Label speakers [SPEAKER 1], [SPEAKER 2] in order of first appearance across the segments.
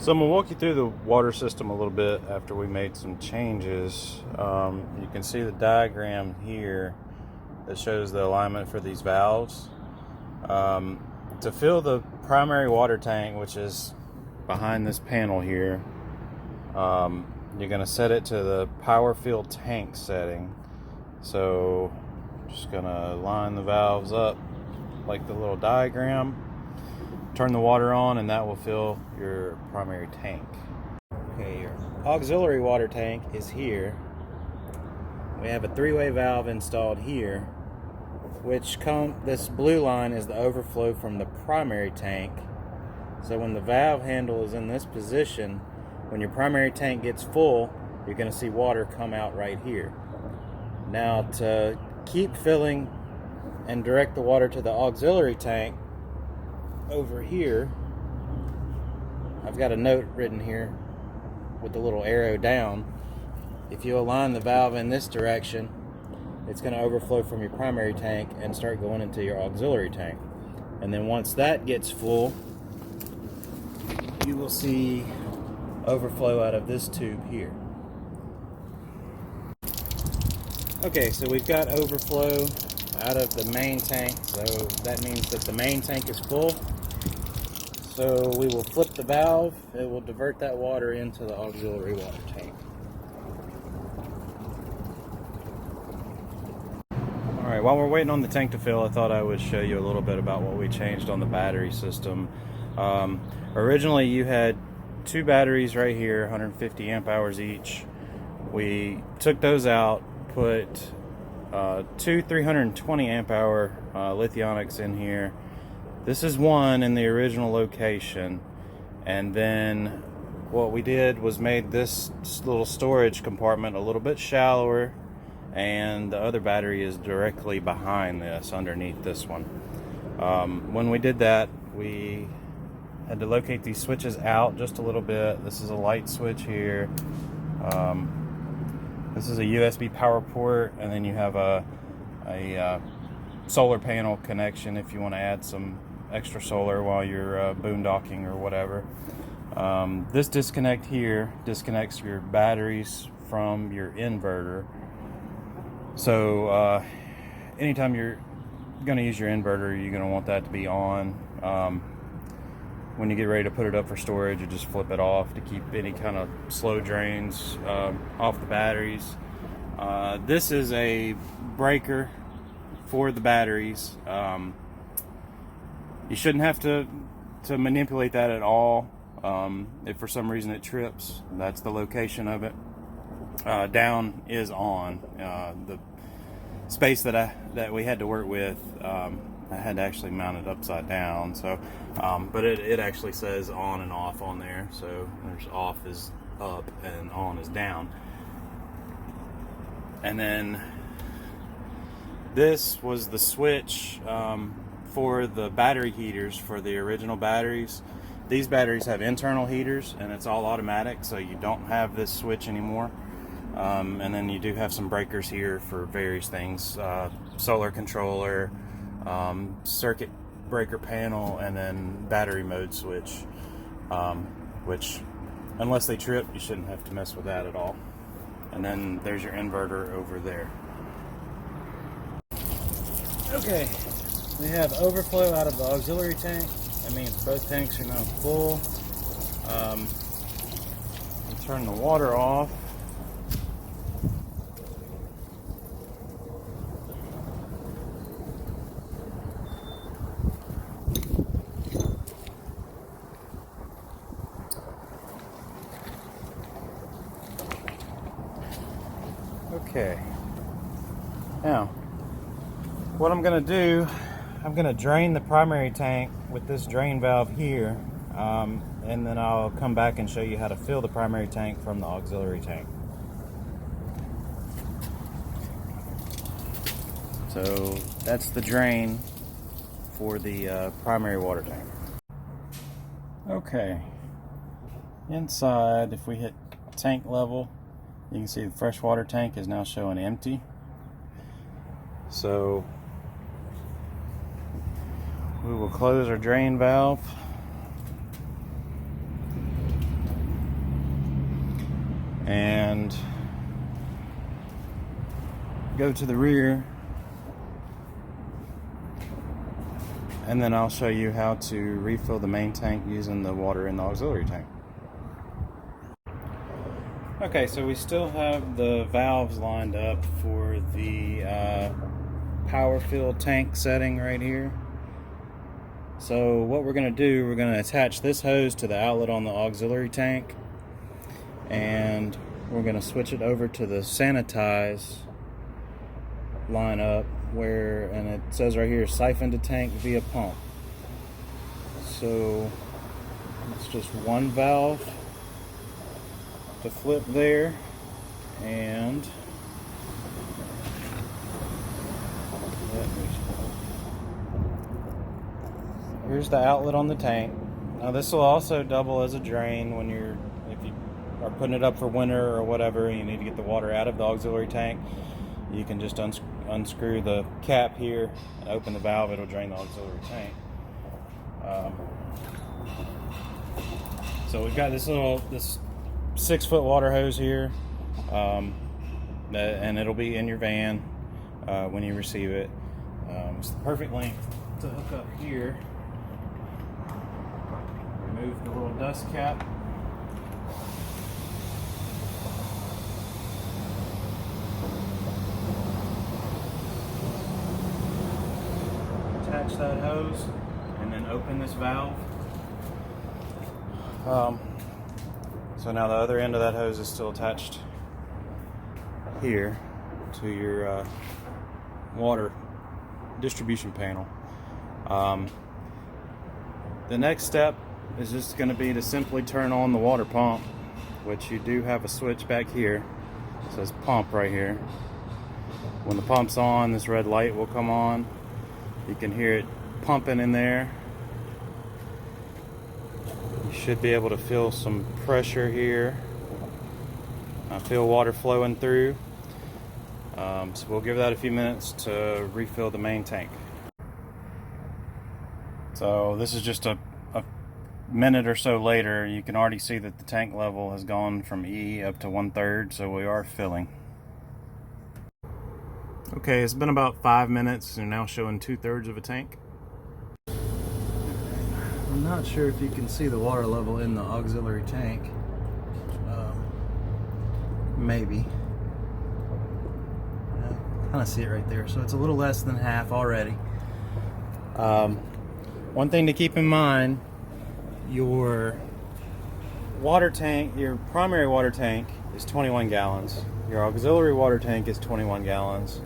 [SPEAKER 1] So I'm going to walk you through the water system a little bit after we made some changes. You can see the diagram here that shows the alignment for these valves. To fill the primary water tank, which is behind this panel here, you're going to set it to the power fill tank setting. So just going to line the valves up like the little diagram. Turn the water on and that will fill your primary tank. Okay, your auxiliary water tank is here. We have a three-way valve installed here, which this blue line is the overflow from the primary tank. So when the valve handle is in this position, when your primary tank gets full, you're going to see water come out right here. Now, to keep filling and direct the water to the auxiliary tank, over here, I've got a note written here with the little arrow down. If you align the valve in this direction, it's going to overflow from your primary tank and start going into your auxiliary tank. And then once that gets full, you will see overflow out of this tube here. Okay, so we've got overflow out of the main tank, so that means that the main tank is full. So we will flip the valve, it will divert that water into the auxiliary water tank. Alright, while we're waiting on the tank to fill, I thought I would show you a little bit about what we changed on the battery system. Originally you had two batteries right here, 150 amp hours each. We took those out, put two 320 amp hour lithionics in here. This is one in the original location, and then what we did was made this little storage compartment a little bit shallower, and the other battery is directly behind this, underneath this one. When we did that, we had to locate these switches out just a little bit. This is a light switch here. This is a USB power port, and then you have a solar panel connection if you want to add some extra solar while you're boondocking or whatever. This disconnect here disconnects your batteries from your inverter. So anytime you're going to use your inverter, you're going to want that to be on. When you get ready to put it up for storage, you just flip it off to keep any kind of slow drains off the batteries. This is a breaker for the batteries. You shouldn't have to manipulate that at all. If for some reason it trips, that's the location of it. Down is on. The space that we had to work with, I had to actually mount it upside down. So, but it actually says on and off on there. So there's off is up and on is down. And then this was the switch for the battery heaters for the original batteries. These batteries have internal heaters and it's all automatic, so you don't have this switch anymore. And then you do have some breakers here for various things, solar controller, circuit breaker panel, and then battery mode switch, which unless they trip, you shouldn't have to mess with that at all. And then there's your inverter over there. Okay, we have overflow out of the auxiliary tank. That means both tanks are now full. Turn the water off. Okay, now what I'm going to do, I'm going to drain the primary tank with this drain valve here, and then I'll come back and show you how to fill the primary tank from the auxiliary tank. So that's the drain for the primary water tank. Okay, inside, if we hit tank level, you can see the freshwater tank is now showing empty. So we will close our drain valve. and go to the rear, and then I'll show you how to refill the main tank using the water in the auxiliary tank. Okay, so we still have the valves lined up for the power filled tank setting right here. So what we're going to do, we're going to attach this hose to the outlet on the auxiliary tank, and we're going to switch it over to the sanitize lineup where, and it says right here, siphon to tank via pump. So it's just one valve to flip there, and here's the outlet on the tank. Now this will also double as a drain when if you are putting it up for winter or whatever, you need to get the water out of the auxiliary tank. You can just unscrew the cap here and open the valve. It'll drain the auxiliary tank. So we've got this 6-foot water hose here, and it'll be in your van when you receive it. It's the perfect length to hook up here. Remove the little dust cap. Attach that hose and then open this valve. So now the other end of that hose is still attached here to your water distribution panel. The next step is just going to be to simply turn on the water pump, which you do have a switch back here. It says pump right here. When the pump's on, this red light will come on. You can hear it pumping in there. You should be able to feel some pressure here. I feel water flowing through. So we'll give that a few minutes to refill the main tank. So this is just a minute or so later. You can already see that the tank level has gone from E up to 1/3, so we are filling. Okay, it's been about 5 minutes and now showing 2/3 of a tank. I'm not sure if you can see the water level in the auxiliary tank. Maybe. Kind of see it right there. So it's a little less than half already. One thing to keep in mind, your water tank, your primary water tank is 21 gallons. Your auxiliary water tank is 21 gallons.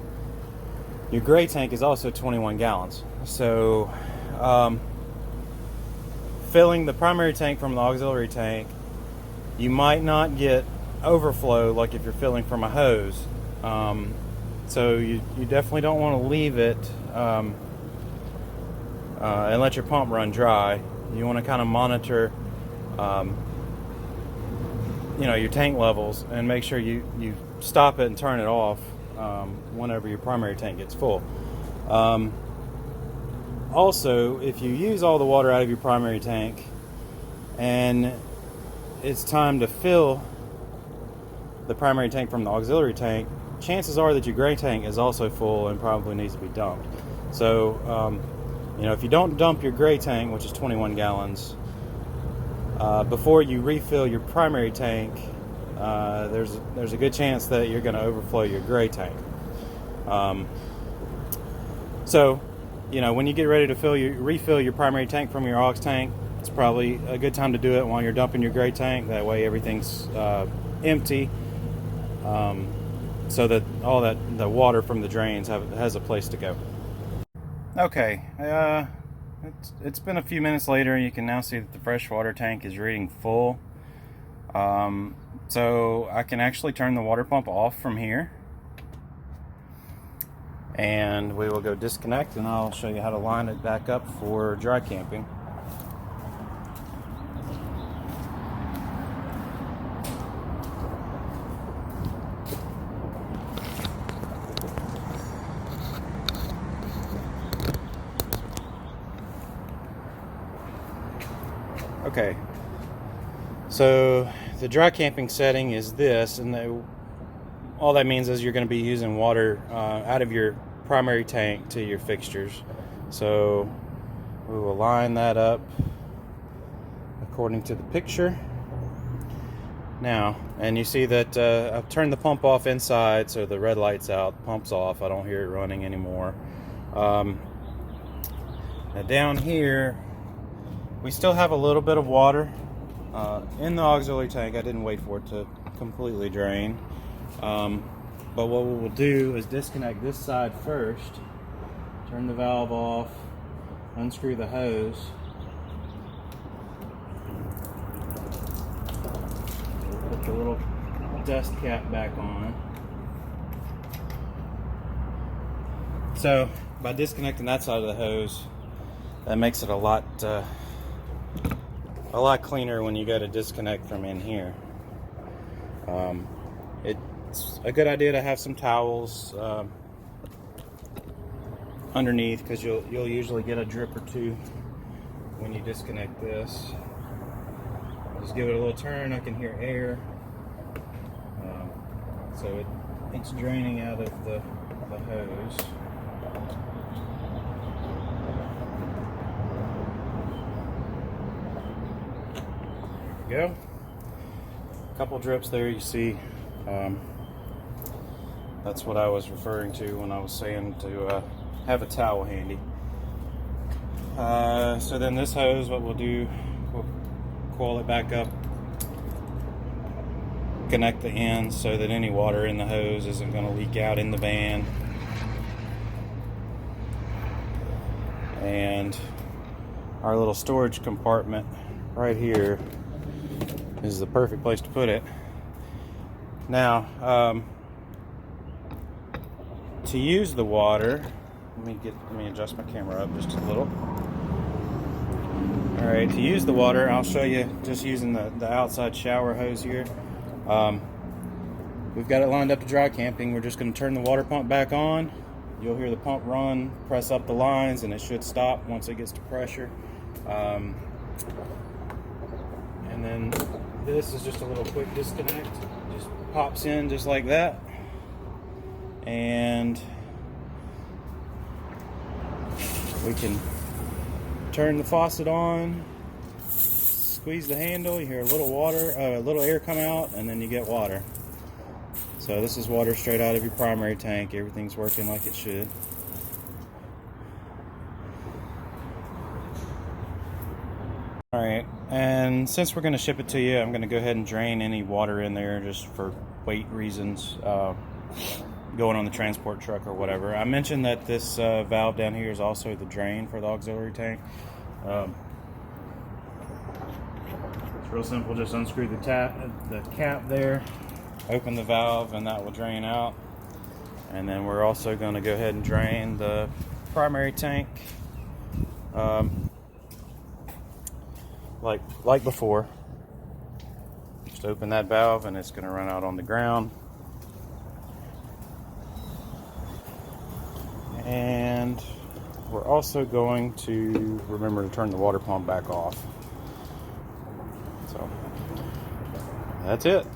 [SPEAKER 1] Your gray tank is also 21 gallons. So filling the primary tank from the auxiliary tank, you might not get overflow like if you're filling from a hose. So you definitely don't want to leave it and let your pump run dry. You want to kind of monitor your tank levels and make sure you stop it and turn it off whenever your primary tank gets full. Also, if you use all the water out of your primary tank and it's time to fill the primary tank from the auxiliary tank, chances are that your gray tank is also full and probably needs to be dumped. So if you don't dump your gray tank, which is 21 gallons, before you refill your primary tank, there's a good chance that you're going to overflow your gray tank. So when you get ready to refill your primary tank from your aux tank, it's probably a good time to do it while you're dumping your gray tank. That way everything's empty, so that all the water from the drains has a place to go. Okay, it's been a few minutes later, and you can now see that the freshwater tank is reading full. So I can actually turn the water pump off from here, and we will go disconnect, and I'll show you how to line it back up for dry camping. Okay, so the dry camping setting is this, and all that means is you're going to be using water out of your primary tank to your fixtures. So we will line that up according to the picture. Now, and you see that I've turned the pump off inside, so the red light's out, the pump's off, I don't hear it running anymore. Now down here, we still have a little bit of water in the auxiliary tank. I didn't wait for it to completely drain. But what we will do is disconnect this side first, turn the valve off, unscrew the hose. Put the little dust cap back on. So by disconnecting that side of the hose, that makes it a lot cleaner when you go to disconnect from in here. It's a good idea to have some towels underneath, because you'll usually get a drip or two when you disconnect this. Just give it a little turn. I can hear air, so it's draining out of the hose. There we go. A couple drips there, you see. That's what I was referring to when I was saying to have a towel handy. So then this hose, what we'll do, we'll coil it back up, connect the ends so that any water in the hose isn't going to leak out in the van. And our little storage compartment right here is the perfect place to put it. Now, to use the water, let me adjust my camera up just a little. All right, to use the water, I'll show you just using the outside shower hose here. We've got it lined up to dry camping. We're just going to turn the water pump back on. You'll hear the pump run, press up the lines, and it should stop once it gets to pressure. And then this is just a little quick disconnect. Just pops in just like that. And we can turn the faucet on, squeeze the handle, you hear a little air come out, and then you get water. So this is water straight out of your primary tank. Everything's working like it should. Alright, and since we're going to ship it to you, I'm going to go ahead and drain any water in there just for weight reasons, going on the transport truck or whatever. I mentioned that this valve down here is also the drain for the auxiliary tank. It's real simple. Just unscrew the cap there, open the valve, and that will drain out. And then we're also going to go ahead and drain the primary tank like before. Just open that valve and it's going to run out on the ground. And we're also going to remember to turn the water pump back off. So that's it.